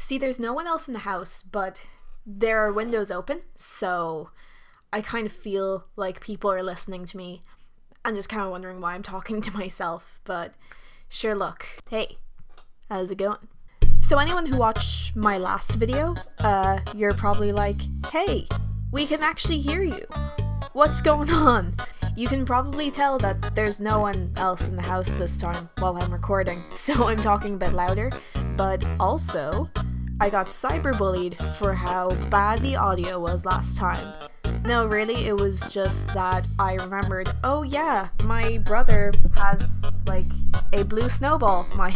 See, there's no one else in the house, but there are windows open, so I kind of feel like people are listening to me and just kind of wondering why I'm talking to myself, but sure, look. Hey, how's it going? So anyone who watched my last video, you're probably like, hey, we can actually hear you. What's going on? You can probably tell that there's no one else in the house this time while I'm recording, so I'm talking a bit louder, but also I got cyberbullied for how bad the audio was last time. No, really, it was just that I remembered, oh yeah, my brother has like a blue snowball mic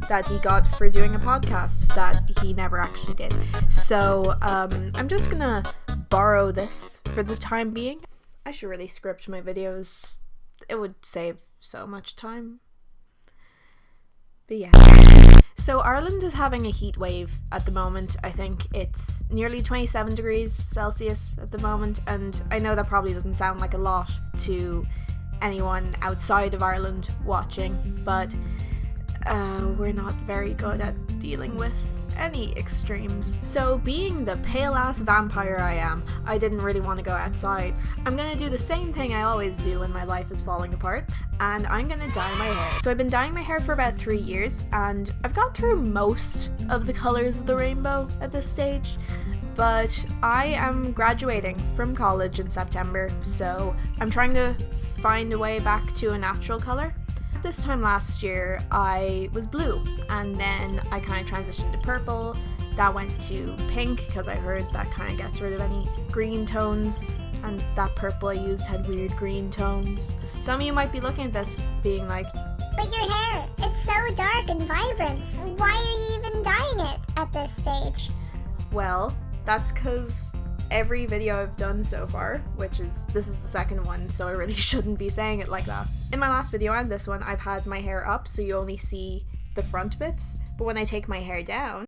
that he got for doing a podcast that he never actually did. So I'm just gonna borrow this for the time being. I should really script my videos. It would save so much time. But yeah. So Ireland is having a heat wave at the moment. I think it's nearly 27 degrees Celsius at the moment, and I know that probably doesn't sound like a lot to anyone outside of Ireland watching, but we're not very good at dealing with any extremes. So being the pale ass vampire I am, I didn't really want to go outside. I'm gonna do the same thing I always do when my life is falling apart, and I'm gonna dye my hair. So I've been dyeing my hair for about 3 years, and I've gone through most of the colors of the rainbow at this stage, but I am graduating from college in September, so I'm trying to find a way back to a natural color. This time last year I was blue, and then I kind of transitioned to purple. That went to pink because I heard that kind of gets rid of any green tones, and that purple I used had weird green tones. Some of you might be looking at this being like, but your hair, it's so dark and vibrant. Why are you even dyeing it at this stage? Well, that's because every video I've done so far, this is the second one, so I really shouldn't be saying it like that. In my last video and this one, I've had my hair up so you only see the front bits, but when I take my hair down,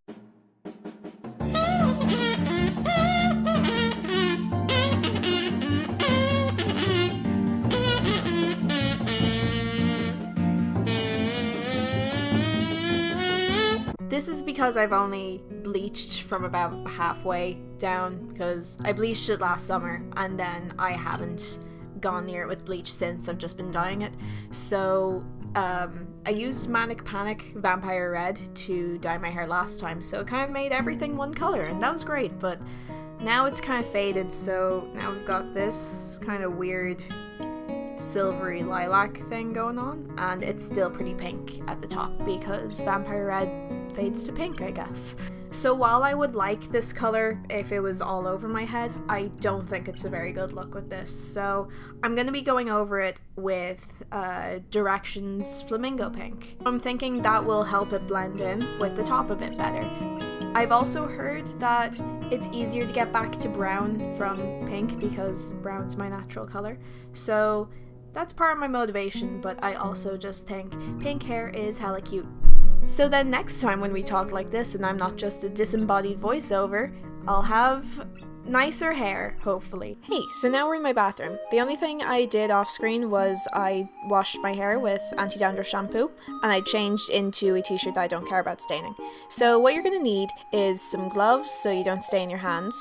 this is because I've only bleached from about halfway down, because I bleached it last summer and then I haven't gone near it with bleach since. I've just been dyeing it. So I used Manic Panic Vampire Red to dye my hair last time, so it kind of made everything one color, and that was great, but now it's kind of faded, so now we've got this kind of weird silvery lilac thing going on, and it's still pretty pink at the top because Vampire Red fades to pink, I guess. So while I would like this color if it was all over my head, I don't think it's a very good look with this. So I'm going to be going over it with Directions Flamingo Pink. I'm thinking that will help it blend in with the top a bit better. I've also heard that it's easier to get back to brown from pink because brown's my natural color. So that's part of my motivation, but I also just think pink hair is hella cute. So then next time when we talk like this and I'm not just a disembodied voiceover, I'll have nicer hair, hopefully. Hey, so now we're in my bathroom. The only thing I did off screen was I washed my hair with anti-dandruff shampoo, and I changed into a t-shirt that I don't care about staining. So what you're gonna need is some gloves so you don't stain your hands,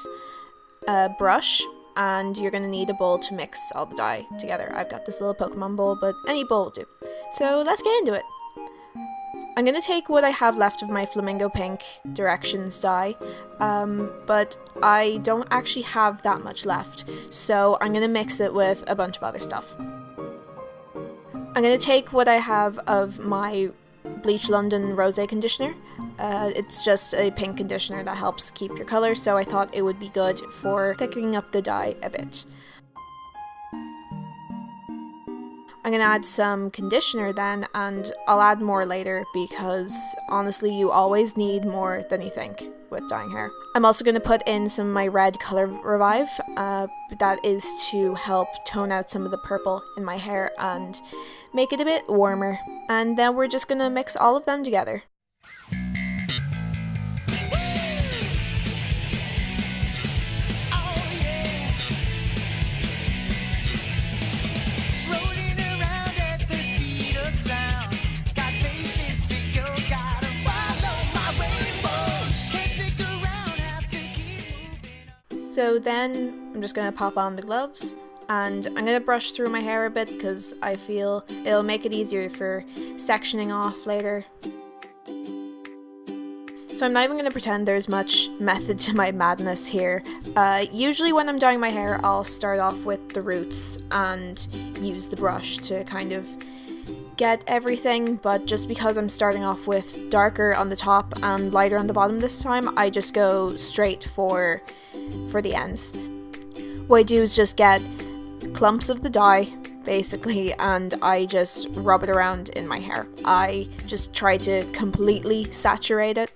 a brush, and you're gonna need a bowl to mix all the dye together. I've got this little Pokemon bowl, but any bowl will do. So let's get into it. I'm going to take what I have left of my Flamingo Pink Directions dye, but I don't actually have that much left, so I'm going to mix it with a bunch of other stuff. I'm going to take what I have of my Bleach London Rosé conditioner. It's just a pink conditioner that helps keep your colour, so I thought it would be good for thickening up the dye a bit. I'm going to add some conditioner then, and I'll add more later because honestly you always need more than you think with dyeing hair. I'm also going to put in some of my red Colour Revive, that is to help tone out some of the purple in my hair and make it a bit warmer. And then we're just going to mix all of them together. So then I'm just going to pop on the gloves, and I'm going to brush through my hair a bit because I feel it'll make it easier for sectioning off later. So I'm not even going to pretend there's much method to my madness here. Usually when I'm dyeing my hair, I'll start off with the roots and use the brush to kind of get everything, but just because I'm starting off with darker on the top and lighter on the bottom this time, I just go straight for the ends. What I do is just get clumps of the dye, basically, and I just rub it around in my hair. I just try to completely saturate it.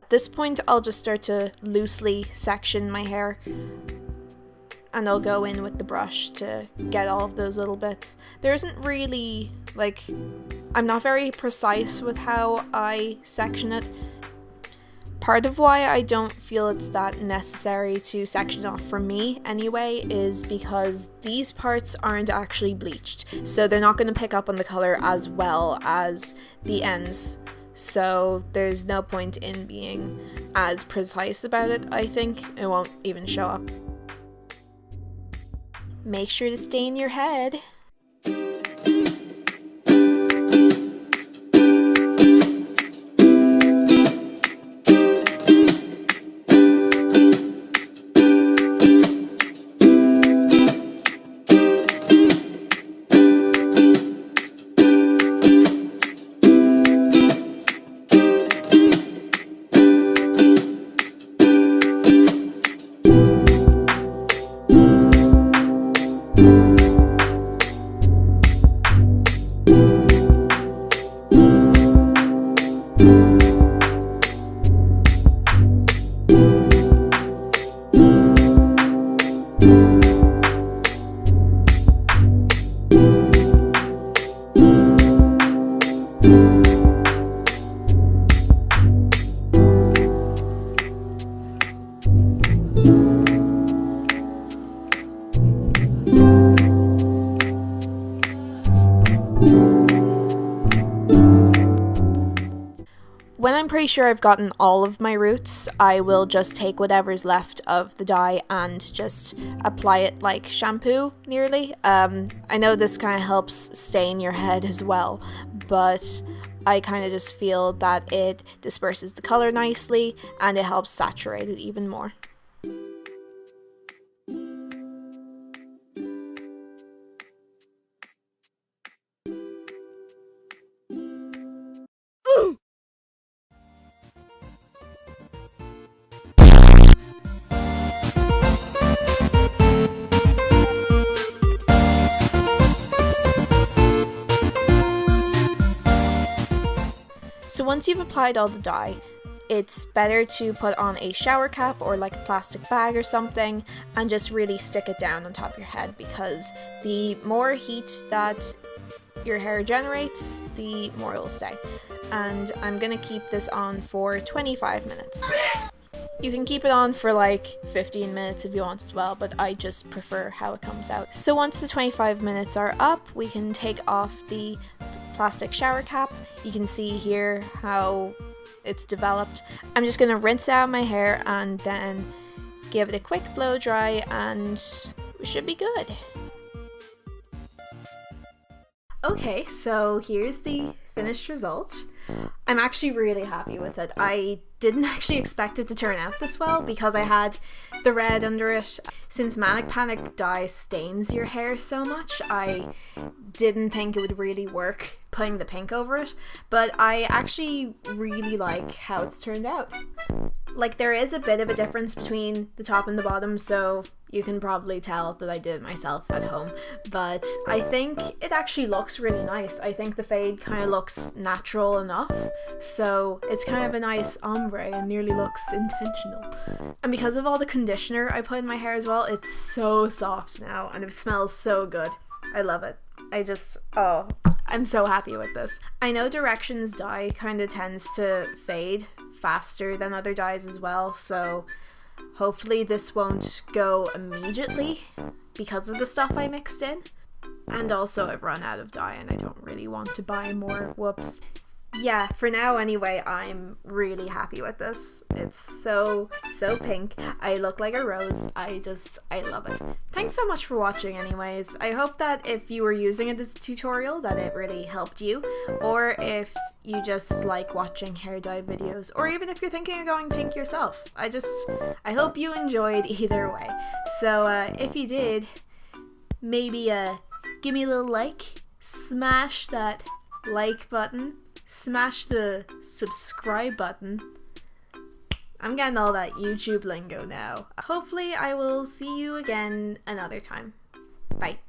At this point, I'll just start to loosely section my hair, and I'll go in with the brush to get all of those little bits. There isn't really, like, I'm not very precise with how I section it. Part of why I don't feel it's that necessary to section off for me anyway is because these parts aren't actually bleached, so they're not going to pick up on the color as well as the ends. So there's no point in being as precise about it. I think it won't even show up. Make sure to stain your head. When I'm pretty sure I've gotten all of my roots, I will just take whatever's left of the dye and just apply it like shampoo, nearly. I know this kind of helps stain your head as well, but I kind of just feel that it disperses the color nicely and it helps saturate it even more. So once you've applied all the dye, it's better to put on a shower cap or like a plastic bag or something and just really stick it down on top of your head, because the more heat that your hair generates, the more it will stay. And I'm gonna keep this on for 25 minutes. You can keep it on for like 15 minutes if you want as well, but I just prefer how it comes out. So once the 25 minutes are up, we can take off the plastic shower cap. You can see here how it's developed. I'm just gonna rinse out my hair and then give it a quick blow dry and we should be good. Okay, so here's the finished result. I'm actually really happy with it. I didn't actually expect it to turn out this well because I had the red under it. Since Manic Panic dye stains your hair so much, I didn't think it would really work putting the pink over it, but I actually really like how it's turned out. Like, there is a bit of a difference between the top and the bottom, so you can probably tell that I did it myself at home, but I think it actually looks really nice. I think the fade kind of looks natural enough, so it's kind of a nice ombre and nearly looks intentional. And because of all the conditioner I put in my hair as well, it's so soft now and it smells so good. I love it. I'm so happy with this. I know Directions dye kind of tends to fade faster than other dyes as well, so Hopefully this won't go immediately because of the stuff I mixed in. And also I've run out of dye and I don't really want to buy more. Whoops. Yeah, for now anyway, I'm really happy with this. It's so pink. I look like a rose. I love it. Thanks so much for watching anyways. I hope that if you were using a tutorial that it really helped you, or if you just like watching hair dye videos, or even if you're thinking of going pink yourself. I hope you enjoyed either way. So if you did, maybe give me a little like, smash that like button, smash the subscribe button. I'm getting all that YouTube lingo now. Hopefully I will see you again another time. Bye.